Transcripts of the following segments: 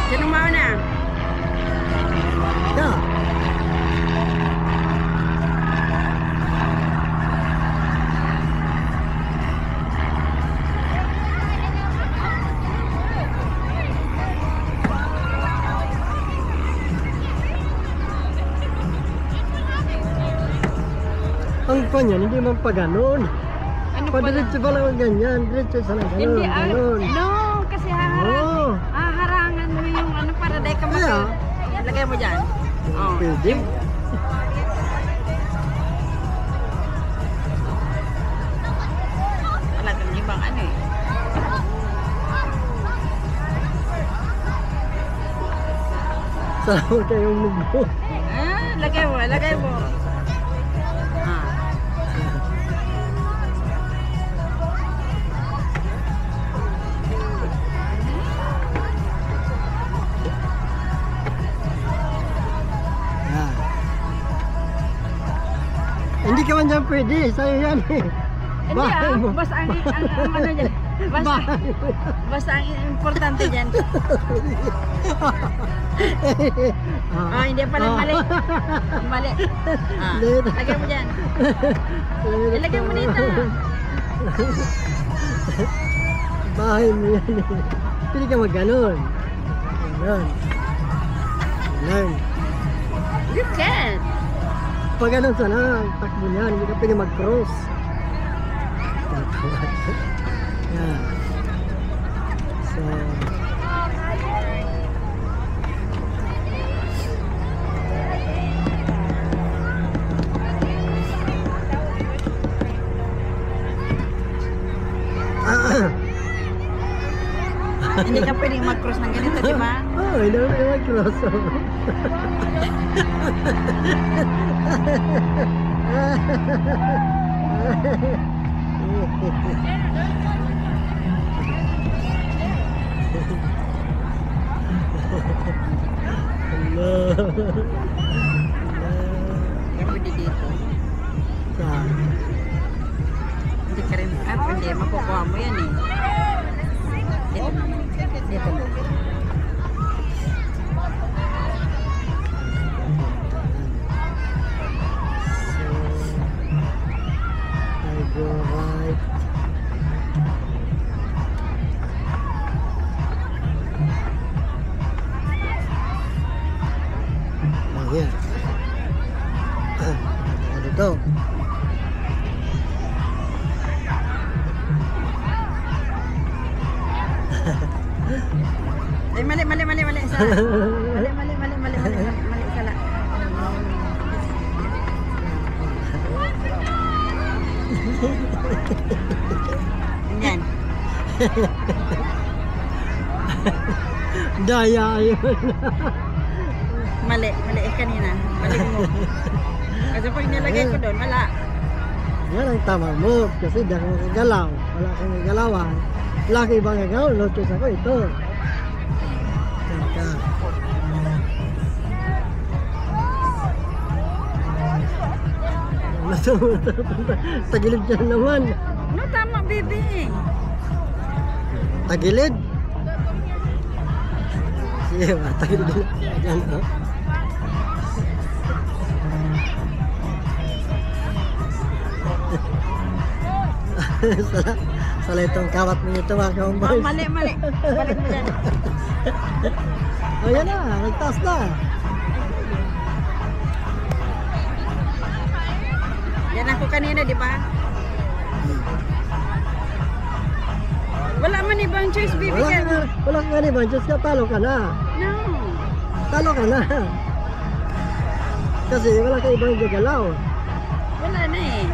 Sinong mauna? Yeah. Ang panyan, hindi man pa ganon. Ano pala? Padiretso pa lang ganyan, diretso sa lang ganon, Hindi, ganon. no, kasi Oo. harangan mo yung ano para dahil ka Kaya? Lagay mo dyan. Oh. Pwede. Talagang ibang ano eh. Salamat kayong mugbo. Lagay mo, lagay mo. Ah. Yan. Hindi ka man dyan pwede, sa'yo yan eh. Hindi Bahay mo. basta ang ano dyan. Bahay mo. Basta ang importante dyan. Oh, hindi pala mali. Mali. Ah, Dito. lagay mo dyan. Ilagay mo dito. Bahay mo yan eh. Pwede ka mag-ganon. Ganon. Ganon. You can. Pag ganon sana, takbo niyan. Hindi ka pwede mag-cross. Yan. So, Hindi ka pwedeng mag-cross ng ganito, di ba? oh, hindi mo pwede mag-cross. Hindi ka pwede dito. Hindi ka rin, hindi, makukuha mo yan eh. Dito. Dito. I go right. Oh, yeah. Ano to? Ay, mali. Sala. Mali, sala. Yan. Daya ayun. Mali kanina. Mali mo. Kasi pag nilagay ko doon, wala. Yan ang tama mo. Kasi di ako magagalaw. Wala kang gagalawan. Laki bang gagalaw? Lotus ako ito. Teka. Tagilid dyan naman. No, tama, baby. Tagilid? Sige ba? Tagilid din. Yan o. Sala itong kawat mo ito mga Oh, kaumboys. mali. Balik mo dyan. O yan na, nagtaas na. Yan ako kanina, di ba? Wala man ibang choice, baby. Wala ka nga ba? Diyos ka, talo ka na. No. Talo ka na. Kasi wala ka ibang gagalaw. Wala na eh.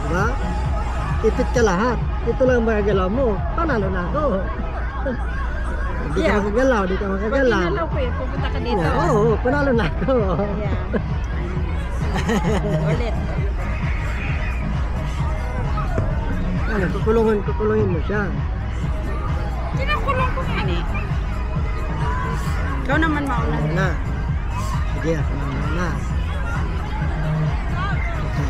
Diba? Ipit ka lahat. Ito lang ang magagalaw mo. Panalo na ako. Hindi ka Yeah. makagalaw, hindi ka Pag makagalaw. inalaw ko eh, pupunta ka dito. Yeah, oo, panalo na ako. Yeah. Ulit. Ano, kukulungin mo siya. Kinakulong ko yan eh. Ikaw naman mauna. Ano na? Sige, ako na. Okay.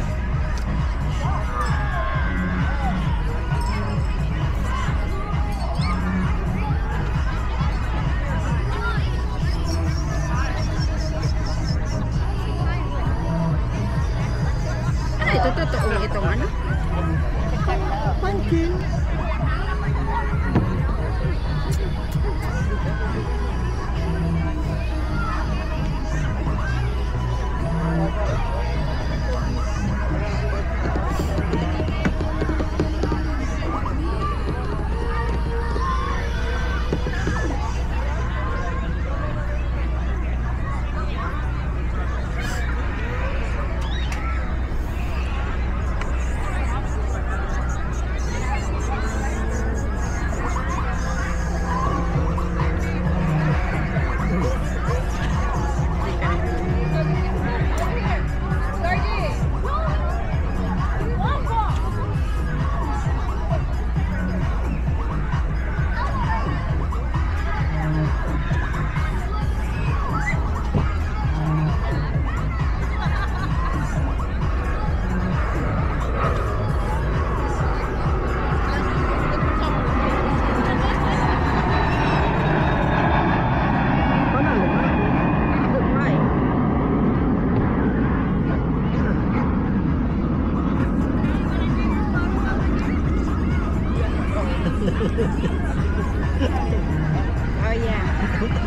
Oh yeah.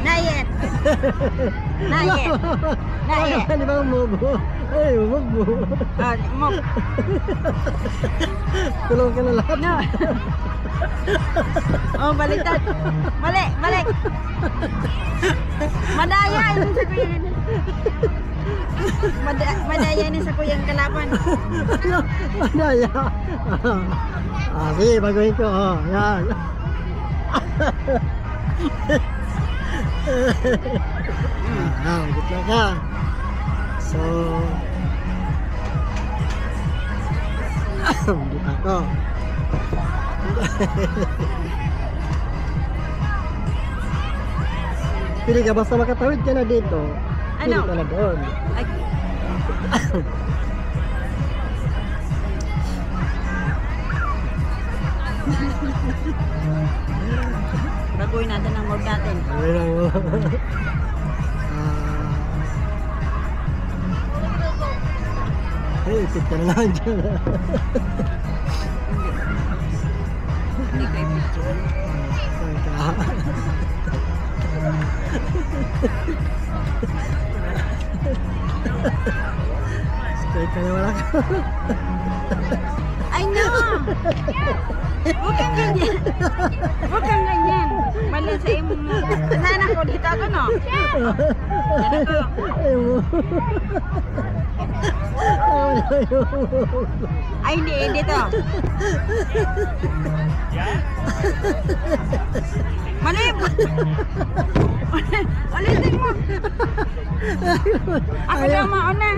Not yet. Not yet. Not yet. Di ba umubo? Ay, umubo. Move. Tulong ka na lahat. No. Oh, baliktad. Balik, balik. Madaya yun sa kuya. Madaya ni sa kuyang kalaban. Madaya. Sige, baguhin ko. Yan. Gitna ka. So, gitna ko. Pili ka, basta makatawid ka na dito. Pili Ano? ka na doon. Ay. Baguhin natin ang mode natin. Ay, lang mo. Hey, ipit ka na lang dyan. Hindi ko i-picture. Ay, ka. Straight ka na wala ka. I know! Huwag kang ganyan. Huwag kang ganyan. Mali sa imo mo. Saan ako? Dito ako, no? Yan ako. Ay mo. Ay, hindi. Dito. Mali! Ulitin mo. Ako daw mauna.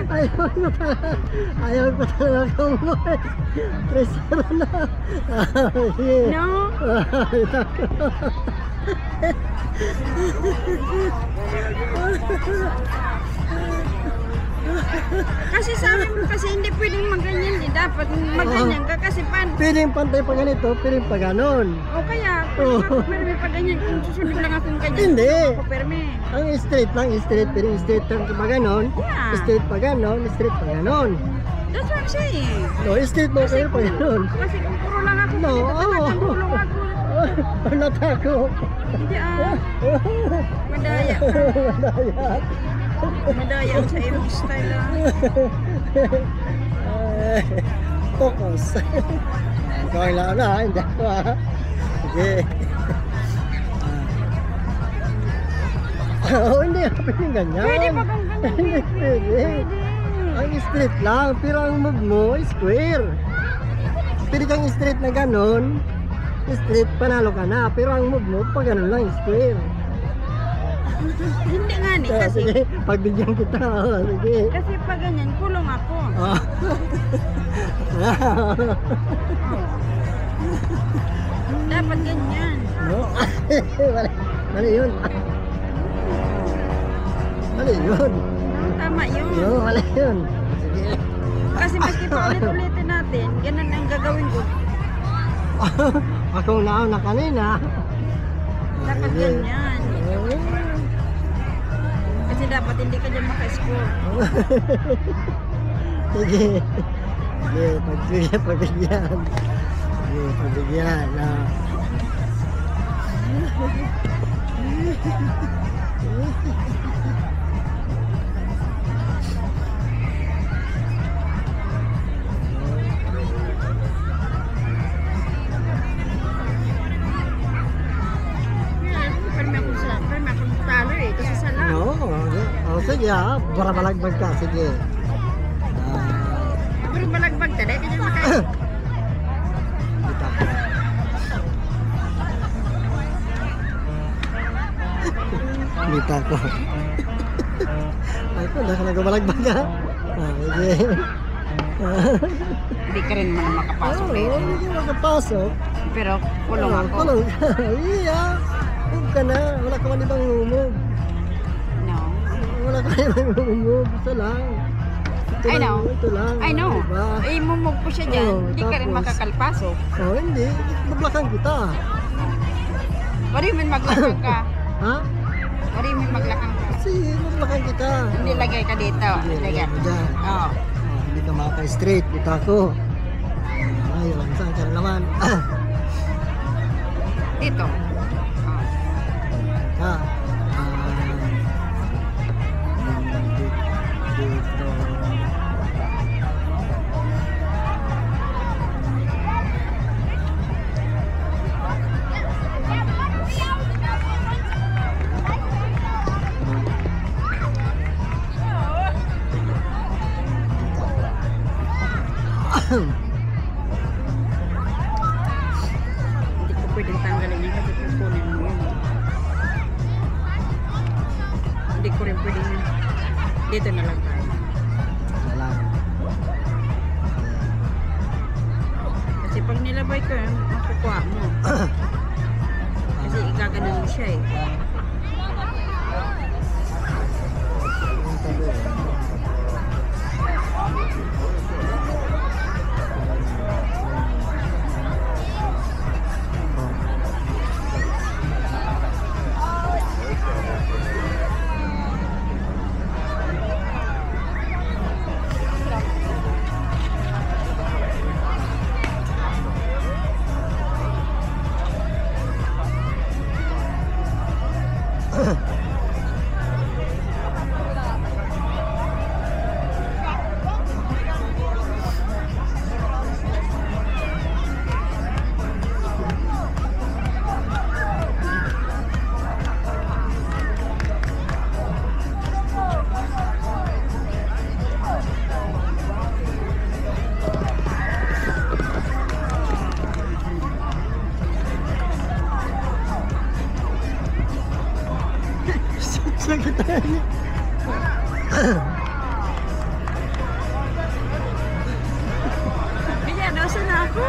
Ayaw pa talaga mo. Presero na. No? Kasi sabi mo kasi hindi pwedeng maganyan. Dapat maganyan ka kasi Piling pantay pa ganito, piling pa ganon. o kaya, pwede pa ganyan. Kung susunod lang akong ganyan. Hindi. Ako perme. Ang straight lang, straight, piling straight lang pa ganon. Yeah. Straight pa ganon, straight pa ganon. That's what I'm saying. No, straight mo kayo pa ganon. Kasi kung puro lang ako No, dito, talagang tulong ako. Natako. Hindi madaya. Madaya. Madaya sa imong style Focus. Ikaw ang lang na, hindi ako Sige. Oo, hindi ako pwedeng ganyan. Pwede pa kang ganyan. Hindi pwede. Ang straight lang, pero ang move mo, square. Pwede kang straight na ganon, straight, panalo ka na. Pero ang move mo, pag ganon lang, square. Hindi nga ni, kasi Sige, pagbigyan kita. Sige. kasi pag ganyan, kulong ako. Dapat ganyan. No? Mali yun. Mali yun. Tama yun. No, mali yun. Sige. Kasi maski pa ulit-ulitin natin, ganun ang gagawin ko. Akong nauna kanina. Dapat Sige. ganyan. Kasi dapat hindi ka dyan maka-score. Sige. Sige, pagbigyan. Sige, pagbigyan. Parang ako talo eh, kasi sa lang. No, sige para malagbag ka, sige. Pero balagbag talaga, hindi maka Kita ko. Kita ko. Ay ko, dahil nagmalagbag ka. Sige. Hindi ka rin naman makapasok eh. Oo, hindi makapasok. Pero kulong ako. Kulong ka. Iya. Huwag ka na. Wala ka man ibang umog. No. Wala ka ibang umog. Isa lang. Ito I lang, know. Ito lang. I know. Diba? Eh, mumog po siya dyan. Oo, Hindi ka rin tapos? makakalpasok. Oh, hindi. Bablakan kita. What do you mean maglakang ka? Ha? What do you mean maglakang ka? Kasi bablakan kita. Hindi lagay ka dito. Sige, Lagay. lagay mo dyan. Oo. Hindi ka maka-straight. Kita ko. Ayun, saan ka na naman? Dito. Ah. Dito. Hindi ko pwedeng tanggalin yan kasi kukunin mo yun. Hindi ko rin pwedeng yun. Dito na lang tayo. Wala. Kasi pag nilabay ko yun, makukuha mo. Kasi igaganon mo siya eh. Secretary. Kaya, nasa na ako?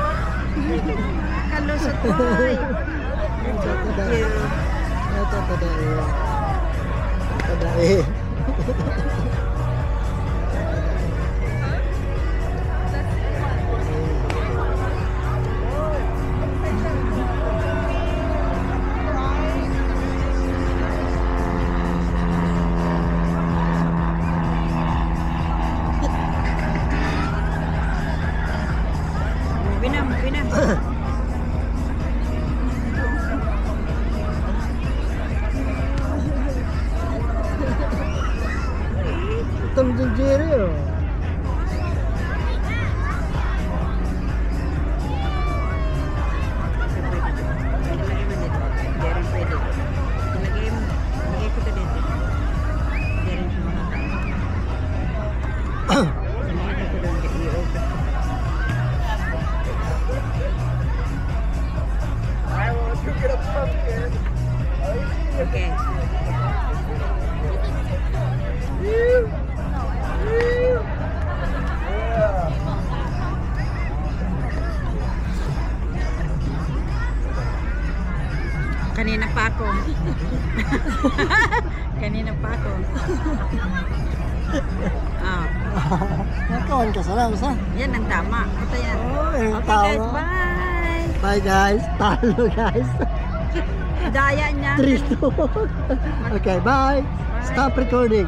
Kalusot boy. Thank you. Ito tadai. Movie na. Tom and Jerry oh. Ilagay mo dito. Hindi rin pwede. Ilagay ko ito dito. Hindi rin siya makakaya. Ilagay ko doon. I-open ko. Okay. Kanina pa ako. Kanina pa ako. Ah. Nakawan ka sa sa. Yan ang tama. Ito yan. Oh, yung Okay tama. guys, bye! Bye guys. Talo guys. Daya niya. 3, 2. Okay, bye. Stop recording.